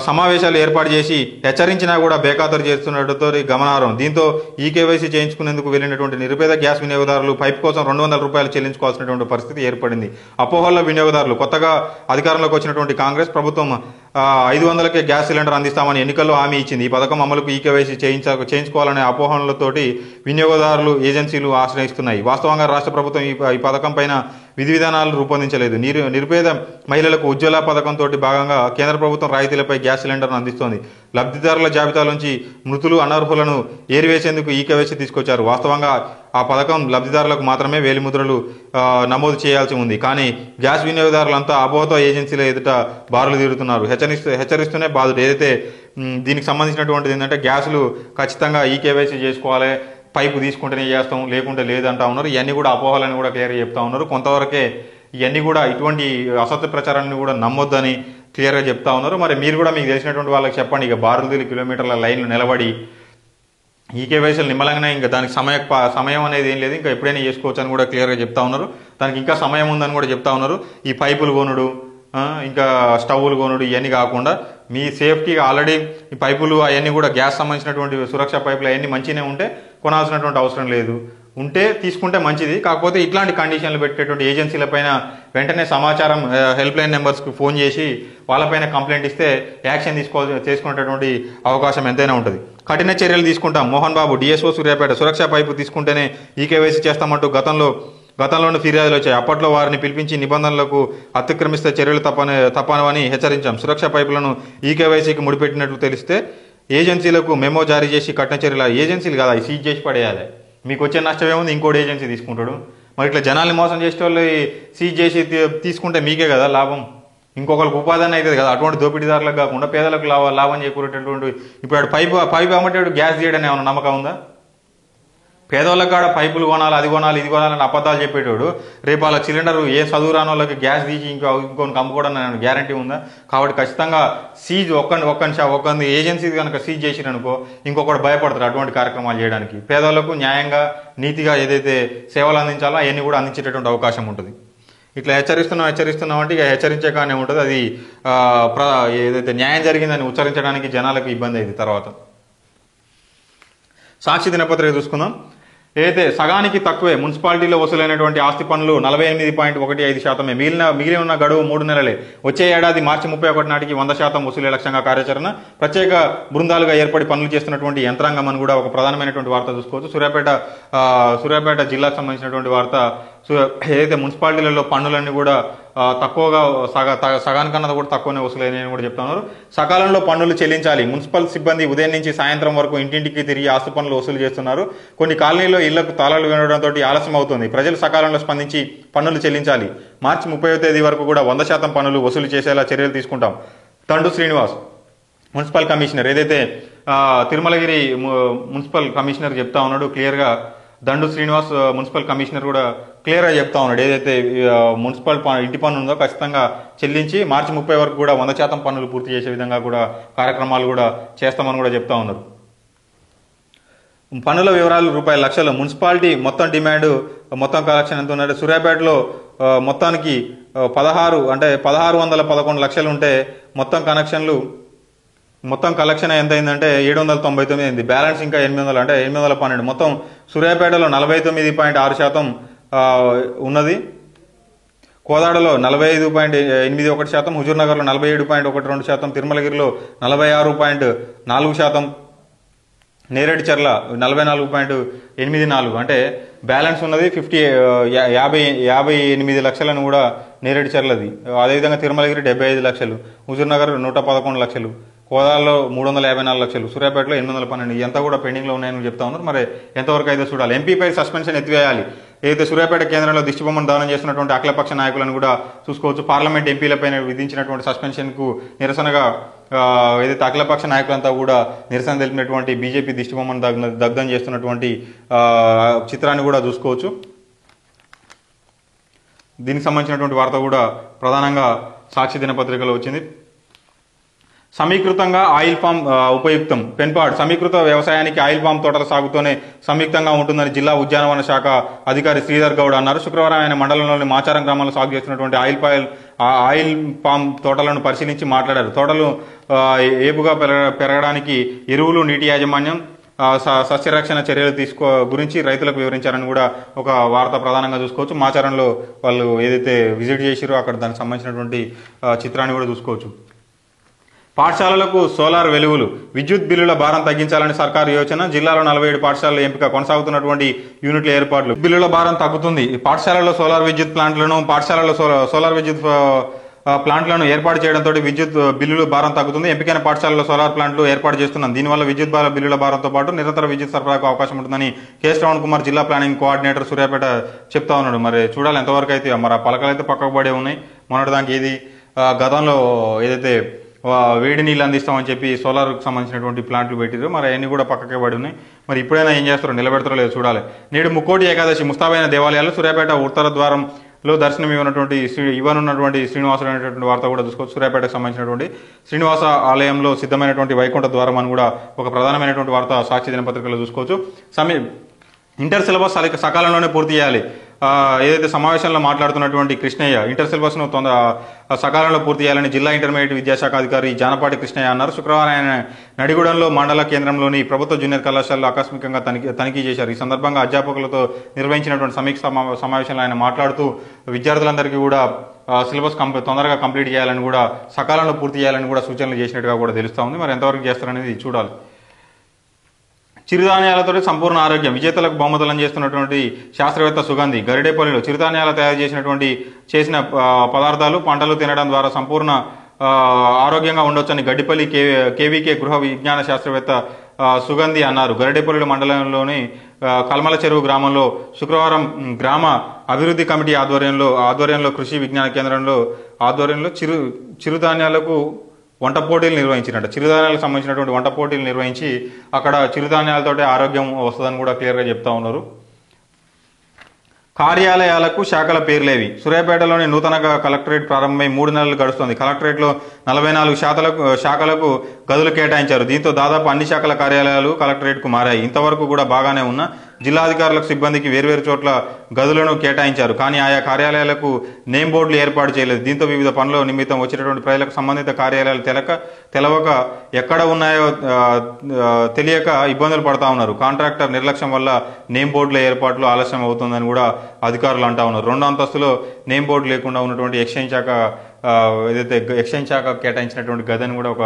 సమావేశాలు ఏర్పాటు చేసి హెచ్చరించినా కూడా బేఖాతరు చేస్తున్నట్టుతో గమనార్హం. దీంతో ఈకేవైసీ చేయించుకునేందుకు వెళ్లినటువంటి నిరుపేద గ్యాస్ వినియోగదారులు పైప్ కోసం 200 రూపాయలు చెల్లించుకోవాల్సినటువంటి పరిస్థితి ఏర్పడింది. అపోహల వినియోగదారులు, కొత్తగా అధికారంలోకి వచ్చినటువంటి కాంగ్రెస్ ప్రభుత్వం 500కే గ్యాస్ సిలిండర్ అందిస్తామని ఎన్నికల్లో హామీ ఇచ్చింది. ఈ పథకం అమలుకు ఈకేవైసీ చేయించుకోవాలనే అపోహలతోటి వినియోగదారులు ఏజెన్సీలు ఆశ్రయిస్తున్నాయి. వాస్తవంగా రాష్ట్ర ప్రభుత్వం ఈ పథకం పైన విధి విధానాలు రూపొందించలేదు. నిరుపేద మహిళలకు ఉజ్వల పథకంతో భాగంగా కేంద్ర ప్రభుత్వం రాయితీలపై గ్యాస్ సిలిండర్ను అందిస్తోంది. లబ్ధిదారుల జాబితాలోంచి మృతులు, అనర్హులను ఏరివేసేందుకు ఈకేవైసీ తీసుకొచ్చారు. వాస్తవంగా ఆ పథకం లబ్ధిదారులకు మాత్రమే వేలిముద్రలు నమోదు చేయాల్సి ఉంది. కానీ గ్యాస్ వినియోగదారులంతా అపోహతో ఏజెన్సీల ఎదుట బారులు తీరుతున్నారు. హెచ్చరిస్తూనే బాధుడు. ఏదైతే దీనికి సంబంధించినటువంటిది ఏంటంటే గ్యాసులు ఖచ్చితంగా ఈకేవైసీ చేసుకోవాలి, పైపు తీసుకుంటేనే చేస్తాం, లేకుంటే లేదంటా ఉన్నారు. ఇవన్నీ కూడా అపోహలని కూడా క్లియర్గా చెప్తా ఉన్నారు. కొంతవరకే ఇవన్నీ కూడా ఇటువంటి అసత్య ప్రచారాన్ని కూడా నమ్మొద్దని క్లియర్గా చెప్తా ఉన్నారు. మరి మీరు కూడా మీకు తెలిసినటువంటి వాళ్ళకి చెప్పండి. ఇక బారులు కిలోమీటర్ల లైన్లు నిలబడి ఈకేవైసీలు నిమ్మలంగానే ఇంకా దానికి సమయం అనేది ఏం లేదు, ఇంకా ఎప్పుడైనా చేసుకోవచ్చు అని కూడా క్లియర్గా చెప్తా ఉన్నారు. దానికి ఇంకా సమయం ఉందని కూడా చెప్తా ఉన్నారు. ఈ పైపులు కొనుడు, ఇంకా స్టవ్లు కొనుడు ఇవన్నీ కాకుండా మీ సేఫ్టీగా ఆల్రెడీ ఈ పైపులు అవన్నీ కూడా గ్యాస్ సంబంధించినటువంటి సురక్ష పైపులు అవన్నీ మంచిగానే ఉంటే కొనాల్సినటువంటి అవసరం లేదు. ఉంటే తీసుకుంటే మంచిది. కాకపోతే ఇట్లాంటి కండిషన్లు పెట్టేటువంటి ఏజెన్సీల పైన వెంటనే సమాచారం హెల్ప్ లైన్ నెంబర్స్కి ఫోన్ చేసి వాళ్ళపైన కంప్లైంట్ ఇస్తే యాక్షన్ చేసుకునేటటువంటి అవకాశం ఎంతైనా ఉంటుంది. కఠిన చర్యలు తీసుకుంటాం. మోహన్ బాబు, డిఎస్ఓ సూర్యాపేట. సురక్ష పైపు తీసుకుంటేనే ఈకేవైసీ చేస్తామంటూ గతంలో గతంలోని ఫిర్యాదులు వచ్చాయి. అప్పట్లో వారిని పిలిపించి నిబంధనలకు అతిక్రమిస్తే చర్యలు తప్పనని హెచ్చరించాం. సురక్ష పైపులను ఈకేవైసీకి ముడిపెట్టినట్లు తెలిస్తే ఏజెన్సీలకు మెమో జారీ చేసి కఠిన చర్యలు, ఏజెన్సీలు కదా సీజ్ చేసి పడేయాలి. మీకు వచ్చే నష్టం ఏముంది, ఇంకోటి ఏజెన్సీ తీసుకుంటాడు. మరి ఇట్లా జనాల్ని మోసం చేసే వాళ్ళు సీజ్ చేసి తీసుకుంటే మీకే కదా లాభం, ఇంకొకరికి ఉపాధి అవుతుంది కదా. అటువంటి దోపిడీదారులకు కాకుండా పేదలకు లాభం చేకూరేటటువంటి ఇప్పుడు పైపు అమ్మటేడు గ్యాస్ తీయడం ఏమైనా నమ్మకం ఉందా? పేదవాళ్ళకి కాడ పైపులు కొనాలి, అది కొనాలి, ఇది కొనాలని అబద్ధాలు చెప్పేటోడు రేపు వాళ్ళ సిలిండర్ ఏ చదువు రాని వాళ్ళకి గ్యాస్ తీసి ఇంకొకరికి అమ్ముకోవడం గ్యారంటీ ఉందా? కాబట్టి ఖచ్చితంగా సీజ్ ఒక్కంది ఏజెన్సీ కనుక సీజ్ చేసిరనుకో ఇంకొకటి భయపడతారు అటువంటి కార్యక్రమాలు చేయడానికి. పేదవాళ్ళకు న్యాయంగా నీతిగా ఏదైతే సేవలు అందించాలో అవన్నీ కూడా అందించేటటువంటి అవకాశం ఉంటుంది. ఇట్లా హెచ్చరిస్తున్నాం అంటే ఇక హెచ్చరించే కానీ ఉంటుంది. అది ఏదైతే న్యాయం జరిగిందని ఉచ్చరించడానికి జనాలకు ఇబ్బంది అయింది. తర్వాత సాక్షి దినపత్రిక చూసుకుందాం. ఏదైతే సగానికి తక్కువే మున్సిపాలిటీలో వసూలైనటువంటి ఆస్తి పన్నులు 48.15%. మిగిలి ఉన్న గడువు 3 నెలలే. వచ్చే ఏడాది మార్చి 31 నాటికి 100% వసూలే లక్ష్యంగా కార్యాచరణ. ప్రత్యేక బృందాలుగా ఏర్పడి పనులు చేస్తున్నటువంటి యంత్రాంగం అని కూడా ఒక ప్రధానమైనటువంటి వార్త చూసుకోవచ్చు. సూర్యాపేట జిల్లాకు సంబంధించినటువంటి వార్త. ఏదైతే మున్సిపాలిటీలలో పన్నులన్నీ కూడా తక్కువగా సగానికన్నా కూడా తక్కువనే వసూలైనాయని కూడా చెప్తా ఉన్నారు. సకాలంలో పన్నులు చెల్లించాలి. మున్సిపల్ సిబ్బంది ఉదయం నుంచి సాయంత్రం వరకు ఇంటింటికి తిరిగి ఆస్తి పన్నులు వసూలు చేస్తున్నారు. కొన్ని కాలనీలో ఇళ్లకు తాళాలు వినడంతో ఆలస్యం అవుతుంది. ప్రజలు సకాలంలో స్పందించి పన్నులు చెల్లించాలి. మార్చి 30వ తేదీ వరకు కూడా 100% పన్నులు వసూలు చేసేలా చర్యలు తీసుకుంటాం. తండు శ్రీనివాస్ మున్సిపల్ కమిషనర్, ఏదైతే తిరుమలగిరి మున్సిపల్ కమిషనర్ చెప్తా ఉన్నాడు క్లియర్గా. దండు శ్రీనివాస్ మున్సిపల్ కమిషనర్ కూడా క్లియర్గా చెప్తా ఉన్నాడు. ఏదైతే మున్సిపల్ ఇంటి పన్ను ఉందో ఖచ్చితంగా చెల్లించి మార్చి 30 వరకు కూడా 100% పన్నులు పూర్తి చేసే విధంగా కూడా కార్యక్రమాలు కూడా చేస్తామని కూడా చెప్తా ఉన్నారు. పన్నుల వివరాలు ₹1,00,000. మున్సిపాలిటీ మొత్తం డిమాండ్ మొత్తం కలెక్షన్ ఎంత ఉన్నట్టు సూర్యాపేటలో మొత్తానికి 1611 లక్షలు ఉంటే మొత్తం కలెక్షన్ ఎంత అయిందంటే 799 అయింది. బ్యాలెన్స్ ఇంకా 800 అంటే 812. మొత్తం సూర్యాపేటలో 49.6% ఉన్నది. కోదాడలో 45.81%, హుజూర్నగర్లో 47.12%, తిరుమలగిరిలో 46.4%, నేరేడుచర్ల 44.84. అంటే బ్యాలెన్స్ ఉన్నది 58 లక్షలను కూడా నేరేడుచర్లది. అదేవిధంగా తిరుమలగిరి 75 లక్షలు, హుజూర్నగర్ 111 లక్షలు, కోదాలలో 354 లక్షలు, సూర్యాపేటలో 812. ఇదంతా కూడా పెండింగ్లో ఉన్నాయని చెప్తా ఉన్నారు. మరి ఎంతవరకు అయితే చూడాలి. ఎంపీపై సస్పెన్షన్ ఎత్తివేయాలి. ఏదైతే సూర్యాపేట కేంద్రంలో దిష్టిబొమ్మను దానం చేస్తున్నటువంటి అఖిలపక్ష నాయకులను కూడా చూసుకోవచ్చు. పార్లమెంట్ ఎంపీలపైన విధించినటువంటి సస్పెన్షన్కు నిరసనగా ఏదైతే అఖిలపక్ష నాయకులంతా కూడా నిరసన తెలిపినటువంటి బీజేపీ దిష్టిబొమ్మను దగ్ధం చేస్తున్నటువంటి చిత్రాన్ని కూడా చూసుకోవచ్చు. దీనికి సంబంధించినటువంటి వార్త కూడా ప్రధానంగా సాక్షి దినపత్రికలో వచ్చింది. సమీకృతంగా ఆయిల్ పామ్ ఉపయుక్తం. పెన్పాడ్ సమీకృత వ్యవసాయానికి ఆయిల్ పామ్ తోటల సాగుతోనే సంయుక్తంగా ఉంటుందని జిల్లా ఉద్యానవన శాఖ అధికారి శ్రీధర్ గౌడ్ అన్నారు. శుక్రవారం ఆయన మండలంలోని మాచారం గ్రామంలో సాగు చేస్తున్నటువంటి ఆయిల్ పామ్ తోటలను పరిశీలించి మాట్లాడారు. తోటలు ఏపుగా పెరగడానికి ఎరువులు, నీటి యాజమాన్యం, సస్యరక్షణ చర్యలు గురించి రైతులకు వివరించారని కూడా ఒక వార్త ప్రధానంగా చూసుకోవచ్చు. మాచారంలో వాళ్ళు ఏదైతే విజిట్ చేసిరో అక్కడ దానికి సంబంధించినటువంటి చిత్రాన్ని కూడా చూసుకోవచ్చు. పాఠశాలలకు సోలార్ వెలుగులు. విద్యుత్ బిల్లుల భారం తగ్గించాలని సర్కారు యోచన. జిల్లాలో 47 పాఠశాలల ఎంపిక. కొనసాగుతున్నటువంటి యూనిట్ల ఏర్పాట్లు. బిల్లుల భారం తగ్గుతుంది. పాఠశాలలో సోలార్ విద్యుత్ ప్లాంట్లను ఏర్పాటు చేయడంతో విద్యుత్ బిల్లుల భారం తగ్గుతుంది. ఎంపికైన పాఠశాలలో సోలార్ ప్లాంట్లు ఏర్పాటు చేస్తున్నాం. దీనివల్ల విద్యుత్ బిల్లుల భారంతో పాటు నిరంతర విద్యుత్ సరఫరాకు అవకాశం ఉంటుందని కె శ్రవణ్ కుమార్ జిల్లా ప్లానింగ్ కోఆర్డినేటర్ సూర్యాపేట చెప్తా ఉన్నాడు. మరి చూడాలి ఎంతవరకు అయితే. మరి ఆ పలకలు అయితే పక్కకు పడే ఉన్నాయి. మొన్నటి దానికి ఇది గతంలో ఏదైతే వేడి నీళ్ళు అందిస్తామని చెప్పి సోలార్కు సంబంధించినటువంటి ప్లాంట్లు పెట్టారు. మరి అవన్నీ కూడా పక్కకే పడి ఉన్నాయి. మరి ఇప్పుడైనా ఏం చేస్తారో, నిలబెడతారో లేదో చూడాలి. నేడు ముక్కోటి ఏకాదశి. ముస్తాబైన దేవాలయాలు. సూర్యాపేట ఉత్తర ద్వారంలో దర్శనం ఇవ్వనున్నటువంటి శ్రీనివాసుడు అనేటువంటి వార్త కూడా చూసుకోవచ్చు. సూర్యాపేటకు సంబంధించినటువంటి శ్రీనివాస ఆలయంలో సిద్ధమైనటువంటి వైకుంఠ ద్వారం అని కూడా ఒక ప్రధానమైనటువంటి వార్త సాక్షి దినపత్రికలో చూసుకోవచ్చు. ఇంటర్ సిలబస్ సకాలంలోనే పూర్తి చేయాలి. ఏదైతే సమావేశంలో మాట్లాడుతున్నటువంటి కృష్ణయ్య ఇంటర్ సిలబస్ను సకాలంలో పూర్తి చేయాలని జిల్లా ఇంటర్మీడియట్ విద్యాశాఖ అధికారి జానపాటి కృష్ణయ్య అన్నారు. శుక్రవారం ఆయన నడిగూడెంలో మండల కేంద్రంలోని ప్రభుత్వ జూనియర్ కళాశాలలో ఆకస్మికంగా తనిఖీ చేశారు. ఈ సందర్భంగా అధ్యాపకులతో నిర్వహించినటువంటి సమీక్ష సమావేశంలో ఆయన మాట్లాడుతూ విద్యార్థులందరికీ కూడా సిలబస్ తొందరగా కంప్లీట్ చేయాలని కూడా, సకాలంలో పూర్తి చేయాలని కూడా సూచనలు చేసినట్టుగా కూడా తెలుస్తూ ఉంది. మరి ఎంతవరకు చేస్తారనేది చూడాలి. చిరుధాన్యాలతో సంపూర్ణ ఆరోగ్యం విజేతలకు బహుమతులను చేస్తున్నటువంటి శాస్త్రవేత్త సుగంధి. గరిడేపల్లిలో చిరుధాన్యాలు తయారు చేసిన పదార్థాలు పంటలు తినడం ద్వారా సంపూర్ణ ఆరోగ్యంగా ఉండొచ్చని గడ్డిపల్లి కేవీకే గృహ విజ్ఞాన శాస్త్రవేత్త సుగంధి అన్నారు. గరిడేపల్లి మండలంలోని కల్మల చెరువు గ్రామంలో శుక్రవారం గ్రామ అభివృద్ధి కమిటీ ఆధ్వర్యంలో కృషి విజ్ఞాన కేంద్రంలో ఆధ్వర్యంలో చిరుధాన్యాలకు వంట పోటీలు నిర్వహించినట్టు చిరుధాన్యాలకు సంబంధించినటువంటి వంట పోటీలు నిర్వహించి అక్కడ చిరుధాన్యాలతోటే ఆరోగ్యం వస్తుందని కూడా క్లియర్గా చెప్తా ఉన్నారు. కార్యాలయాలకు శాఖల పేర్లేవి. సూర్యాపేటలోని నూతనంగా కలెక్టరేట్ ప్రారంభమై 3 నెలలు గడుస్తోంది. కలెక్టరేట్లో 44 శాఖలకు గదులు కేటాయించారు. దీంతో దాదాపు అన్ని శాఖల కార్యాలయాలు కలెక్టరేట్కు మారాయి. ఇంతవరకు కూడా బాగానే ఉన్న జిల్లాధికారులకు సిబ్బందికి వేర్వేరు చోట్ల గదులను కేటాయించారు. కానీ ఆయా కార్యాలయాలకు నేమ్ బోర్డులు ఏర్పాటు చేయలేదు. దీంతో వివిధ పనుల నిమిత్తం వచ్చినటువంటి ప్రజలకు సంబంధిత కార్యాలయాలు తెలవక ఎక్కడ ఉన్నాయో తెలియక ఇబ్బందులు పడతా ఉన్నారు. కాంట్రాక్టర్ నిర్లక్ష్యం వల్ల నేమ్ బోర్డుల ఏర్పాట్లు ఆలస్యం అవుతుందని కూడా అధికారులు అంటా ఉన్నారు. 2వ అంతస్తులో నేమ్ బోర్డు లేకుండా ఉన్నటువంటి ఎక్స్చేంజ్ శాఖ కేటాయించినటువంటి గదని కూడా ఒక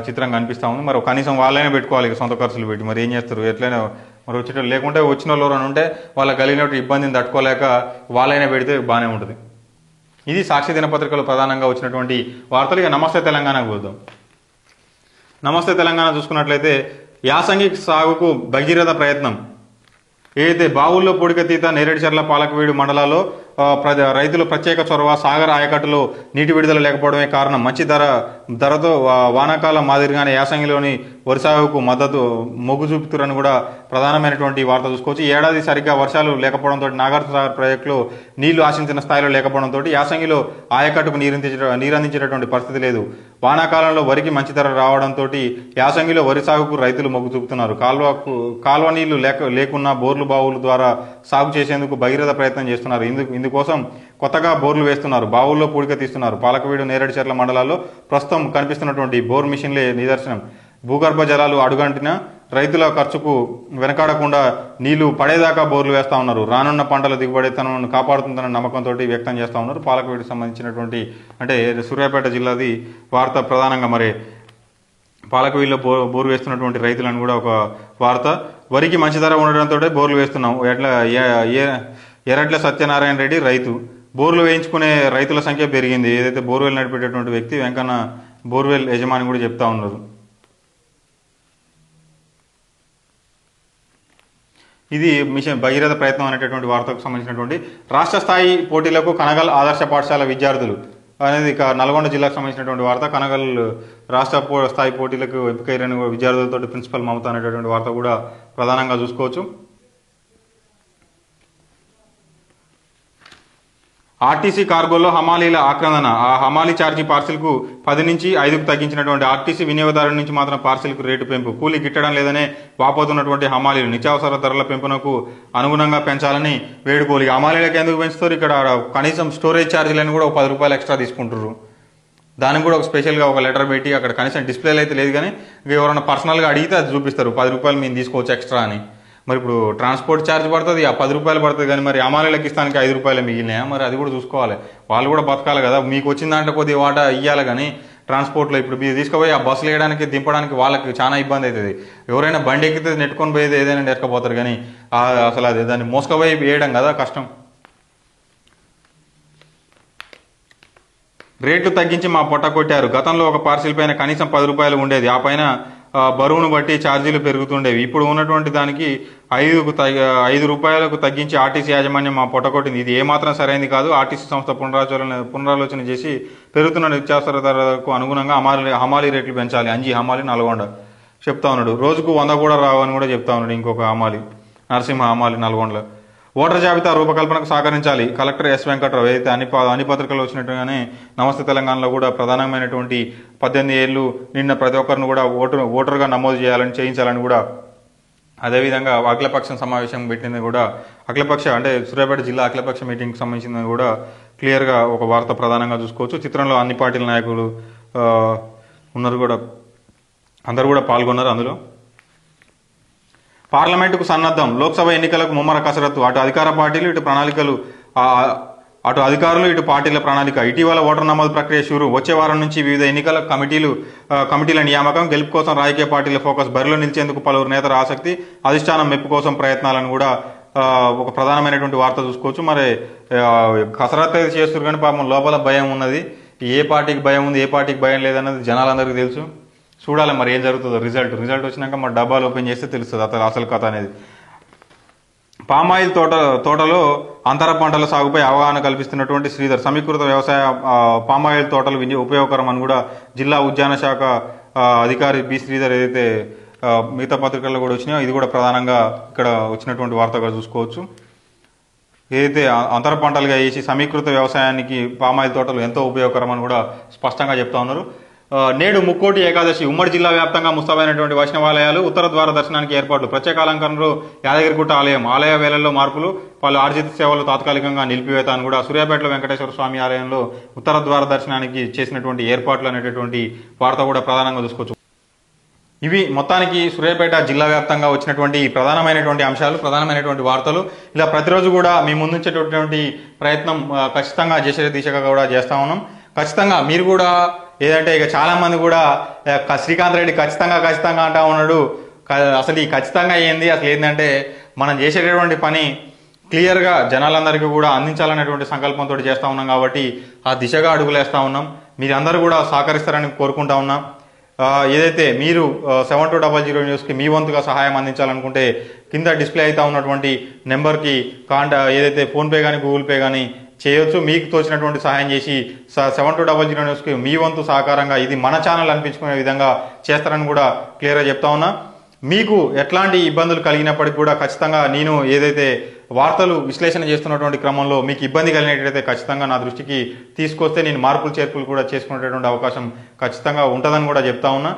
చిత్రంగా అనిపిస్తా ఉంది. మరి కనీసం వాళ్ళైనా పెట్టుకోవాలి సొంత ఖర్చులు పెట్టి. మరి ఏం చేస్తారు? ఎట్లయినా మరి వచ్చేటప్పుడు లేకుంటే వచ్చిన వాళ్ళు ఉంటే వాళ్ళకి కలిగినట్టు ఇబ్బందిని తట్టుకోలేక వాళ్ళైనా పెడితే బాగానే ఉంటుంది. ఇది సాక్షి దినపత్రికలో ప్రధానంగా వచ్చినటువంటి వార్తలు. ఇక నమస్తే తెలంగాణకు పోదాం. నమస్తే తెలంగాణ చూసుకున్నట్లయితే యాసంగి సాగుకు భగీరథ ప్రయత్నం. ఏదైతే బావుల్లో పూడికతీత నేరేడుచర్ల పాలకవీడు మండలాల్లో రైతులు ప్రత్యేక చొరవ. సాగర్ ఆయకట్టులో నీటి విడుదల లేకపోవడమే కారణం. మంచి ధరతో వానాకాలం మాదిరిగానే యాసంగిలోని వరి సాగుకు మద్దతు మొగ్గు చూపుతురని కూడా ప్రధానమైనటువంటి వార్త చూసుకోవచ్చు. ఏడాది సరిగ్గా వర్షాలు లేకపోవడంతో నాగార్జున సాగర్ ప్రాజెక్టులో నీళ్లు ఆశించిన స్థాయిలో లేకపోవడంతో యాసంగిలో ఆయకట్టుకు నీరందించేటటువంటి పరిస్థితి లేదు. వానాకాలంలో వరికి మంచి ధర రావడంతో యాసంగిలో వరి సాగుకు రైతులు మొగ్గు చూపుతున్నారు. కాల్వ నీళ్లు లేకున్నా బోర్లు బావుల ద్వారా సాగు చేసేందుకు భగీరథ ప్రయత్నం చేస్తున్నారు. ఇందుకోసం కొత్తగా బోర్లు వేస్తున్నారు. బావుల్లో పూడిక తీస్తున్నారు. పాలకవీడు నేరేడుచర్ల మండలాల్లో ప్రస్తుతం కనిపిస్తున్నటువంటి బోర్ మిషన్లే నిదర్శనం. భూగర్భ జలాలు అడుగంటిన రైతుల ఖర్చుకు వెనకాడకుండా నీళ్లు పడేదాకా బోర్లు వేస్తా ఉన్నారు. రానున్న పంటల దిగుబడి తనను కాపాడుతుందన్న నమ్మకంతో వ్యక్తం చేస్తా ఉన్నారు. పాలకవీడికి సంబంధించినటువంటి అంటే సూర్యాపేట జిల్లాది వార్త ప్రధానంగా. మరి పాలకవీడిలో బోరు వేస్తున్నటువంటి రైతులను కూడా ఒక వార్త. వరికి మంచి ధర ఉండడంతో బోర్లు వేస్తున్నాం. ఎర్రట్ల సత్యనారాయణ రెడ్డి రైతు. బోర్లు వేయించుకునే రైతుల సంఖ్య పెరిగింది. ఏదైతే బోర్వెల్ నడిపేటటువంటి వ్యక్తి వెంకన్న బోర్వెల్ యజమాని కూడా చెప్తా ఉన్నారు. ఇది మిషన్ భగీరథ ప్రయత్నం అనేటటువంటి వార్తకు సంబంధించినటువంటి. రాష్ట్ర స్థాయి పోటీలకు కనగల్ ఆదర్శ పాఠశాల విద్యార్థులు అనేది నల్గొండ జిల్లాకు సంబంధించినటువంటి వార్త. కనగల్ రాష్ట్ర స్థాయి పోటీలకు ఎంపికైన విద్యార్థులతో ప్రిన్సిపల్ మమత అనేటటువంటి వార్త కూడా ప్రధానంగా చూసుకోవచ్చు. ఆర్టీసీ కార్గోలో హమాలీల ఆక్రమణ. ఆ హమాలీ ఛార్జీ పార్సిల్కు 10 నుంచి 5కు తగ్గించినటువంటి ఆర్టీసీ వినియోగదారుల నుంచి మాత్రం పార్సిల్కు రేటు పెంపు. కూలీ గిట్టడం లేదనే వాపోతున్నటువంటి హమాలీలు నిత్యావసర ధరల పెంపునకు అనుగుణంగా పెంచాలని వేడుకోలు. హమాలీలకు ఎందుకు పెంచుతారు? ఇక్కడ కనీసం స్టోరేజ్ ఛార్జీలను కూడా ఒక 10 రూపాయలు ఎక్స్ట్రా తీసుకుంటారు. దానికి కూడా ఒక స్పెషల్గా ఒక లెటర్ పెట్టి అక్కడ కనీసం డిస్ప్లేలు అయితే లేదు కానీ ఎవరైనా పర్సనల్గా అడిగితే అది చూపిస్తారు 10 రూపాయలు మేము తీసుకోవచ్చు ఎక్స్ట్రా అని. మరి ఇప్పుడు ట్రాన్స్పోర్ట్ ఛార్జ్ పడుతుంది, ఆ 10 రూపాయలు పడుతుంది. కానీ మరి హమాలీలకు ఇస్తానికి 5 రూపాయలు మిగిలినాయా? మరి అది కూడా చూసుకోవాలి. వాళ్ళు కూడా బతకాలి కదా. మీకు వచ్చిన దాంట్లో కొద్దిగా వాటా ఇవ్వాలి. కానీ ట్రాన్స్పోర్ట్లో ఇప్పుడు మీరు తీసుకుపోయి ఆ బస్సులు వేయడానికి దింపడానికి వాళ్ళకి చాలా ఇబ్బంది అవుతుంది. ఎవరైనా బండి ఎక్కితే నెట్టుకొని పోయేది ఏదైనా నెట్టుకపోతారు. కానీ అసలు అది దాన్ని మోసుకపోయి వేయడం కదా కష్టం. రేట్లు తగ్గించి మా పొట్ట కొట్టారు. గతంలో ఒక పార్సిల్ పైన కనీసం 10 రూపాయలు ఉండేది. ఆ పైన బరువును బట్టి ఛార్జీలు పెరుగుతుండేవి. ఇప్పుడు ఉన్నటువంటి దానికి 5 రూపాయలకు తగ్గించి ఆర్టీసీ యాజమాన్యం మా పొట్టకొట్టింది. ఇది ఏమాత్రం సరైనది కాదు. ఆర్టీసీ సంస్థ పునరాలోచన చేసి పెరుగుతున్న నిత్యావసర ధరలకు అనుగుణంగా హమాలీ రేట్లు పెంచాలి. అంజీ హమాలీ నల్గొండ చెప్తా ఉన్నాడు. రోజుకు 100 కూడా రావని కూడా చెప్తా ఉన్నాడు. ఇంకొక హమాలీ నరసింహ హమాలీ నల్గొండలో. ఓటర్ జాబితా రూపకల్పనకు సహకరించాలి. Collector S Venkatrao. ఏదైతే అన్ని పత్రికలు వచ్చినట్టుగానే నమస్తే తెలంగాణలో కూడా ప్రధానమైనటువంటి 18 ఏళ్ళు నిన్న ప్రతి ఒక్కరిని కూడా ఓటర్గా నమోదు చేయించాలని కూడా, అదేవిధంగా అఖిలపక్షం సమావేశం పెట్టింది కూడా అఖిలపక్ష అంటే సూర్యాపేట జిల్లా అఖిలపక్ష మీటింగ్కి సంబంధించింది కూడా క్లియర్గా ఒక వార్త ప్రధానంగా చూసుకోవచ్చు. చిత్రంలో అన్ని పార్టీల నాయకులు ఉన్నారు కూడా, అందరూ కూడా పాల్గొన్నారు. అందులో పార్లమెంటుకు సన్నద్ధం. లోక్సభ ఎన్నికలకు ముమ్మర కసరత్తు. అటు అధికార పార్టీలు ఇటు అటు అధికారులు ఇటు పార్టీల ప్రణాళిక. ఇటీవల ఓటర్ నమోదు ప్రక్రియ షురు. వచ్చే వారం నుంచి వివిధ ఎన్నికల కమిటీల నియామకం. గెలుపు కోసం రాజకీయ పార్టీల ఫోకస్. బరిలో నిలిచేందుకు పలువురు నేతల ఆసక్తి. అధిష్టానం మెప్పు కోసం ప్రయత్నాలను కూడా ఒక ప్రధానమైనటువంటి వార్త చూసుకోవచ్చు. మరి కసరత్తు అయితే చేస్తారు కానీ పాపం లోపల భయం ఉన్నది. ఏ పార్టీకి భయం ఉంది, ఏ పార్టీకి భయం లేదన్నది జనాలందరికీ తెలుసు. చూడాలి మరి ఏం జరుగుతుందో. రిజల్ట్ వచ్చినాక మరి డబ్బాలు ఓపెన్ చేస్తే తెలుస్తుంది అసలు కథ అనేది. పామాయిల్ తోటలో అంతర పంటల సాగుపై అవగాహన కల్పిస్తున్నటువంటి శ్రీధర్. సమీకృత వ్యవసాయ పామాయిల్ తోటలు ఉపయోగకరం అని కూడా జిల్లా ఉద్యాన శాఖ అధికారి బి శ్రీధర్ ఏదైతే మిగతా పత్రికల్లో కూడా వచ్చినాయో ఇది కూడా ప్రధానంగా ఇక్కడ వచ్చినటువంటి వార్తగా చూసుకోవచ్చు. ఏదైతే అంతర పంటలుగా వేసి సమీకృత వ్యవసాయానికి పామాయిల్ తోటలు ఎంతో ఉపయోగకరం అని కూడా స్పష్టంగా చెప్తా ఉన్నారు. నేడు ముక్కోటి ఏకాదశి. ఉమ్మడి జిల్లా వ్యాప్తంగా ముస్తాబైనటువంటి వైష్ణవాలయాలు. ఉత్తర ద్వార దర్శనానికి ఏర్పాట్లు. ప్రత్యేక అలంకరణలో యాదగిరిగుట్ట ఆలయ వేళల్లో మార్పులు. పలు ఆర్జిత సేవలు తాత్కాలికంగా నిలిపివేత అని కూడా సూర్యాపేటలో వెంకటేశ్వర స్వామి ఆలయంలో ఉత్తర ద్వార దర్శనానికి చేసినటువంటి ఏర్పాట్లు అనేటటువంటి వార్త కూడా ప్రధానంగా చూసుకోవచ్చు. ఇవి మొత్తానికి సూర్యాపేట జిల్లా వ్యాప్తంగా వచ్చినటువంటి ప్రధానమైనటువంటి అంశాలు, ప్రధానమైనటువంటి వార్తలు. ఇలా ప్రతిరోజు కూడా మీ ముందుంచేటటువంటి ప్రయత్నం ఖచ్చితంగా చేసే దిశగా కూడా చేస్తా ఉన్నాం. ఖచ్చితంగా మీరు కూడా ఏదంటే ఇక చాలా మంది కూడా శ్రీకాంత్ రెడ్డి ఖచ్చితంగా అంటా ఉన్నాడు. అసలు ఈ ఖచ్చితంగా ఏంది, అసలు ఏంటంటే మనం చేసేటటువంటి పని క్లియర్గా జనాలందరికీ కూడా అందించాలనేటువంటి సంకల్పంతో చేస్తూ ఉన్నాం కాబట్టి ఆ దిశగా అడుగులేస్తూ ఉన్నాం. మీరందరూ కూడా సహకరిస్తారని కోరుకుంటా ఉన్నాం. ఏదైతే మీరు 7200 న్యూస్కి మీ వంతుగా సహాయం అందించాలనుకుంటే కింద డిస్ప్లే అవుతా ఉన్నటువంటి నెంబర్కి ఏదైతే ఫోన్పే కానీ గూగుల్ పే కానీ చేయొచ్చు. మీకు తోచినటువంటి సహాయం చేసి 7200 న్యూస్కి మీ వంతు సహకారంగా ఇది మన ఛానల్ అనిపించుకునే విధంగా చేస్తారని కూడా క్లియర్గా చెప్తా ఉన్నా. మీకు ఎట్లాంటి ఇబ్బందులు కలిగినప్పటికీ కూడా ఖచ్చితంగా నేను ఏదైతే వార్తలు విశ్లేషణ చేస్తున్నటువంటి క్రమంలో మీకు ఇబ్బంది కలిగినట్లయితే ఖచ్చితంగా నా దృష్టికి తీసుకొస్తే నేను మార్పులు చేర్పులు కూడా చేసుకునేటటువంటి అవకాశం ఖచ్చితంగా ఉంటుందని కూడా చెప్తా ఉన్నా.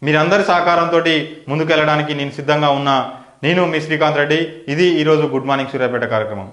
మీరందరి సహకారంతో ముందుకెళ్ళడానికి నేను సిద్ధంగా ఉన్నా. నేను మీ శ్రీకాంత్ రెడ్డి. ఇది ఈరోజు గుడ్ మార్నింగ్ సూర్యాపేట కార్యక్రమం.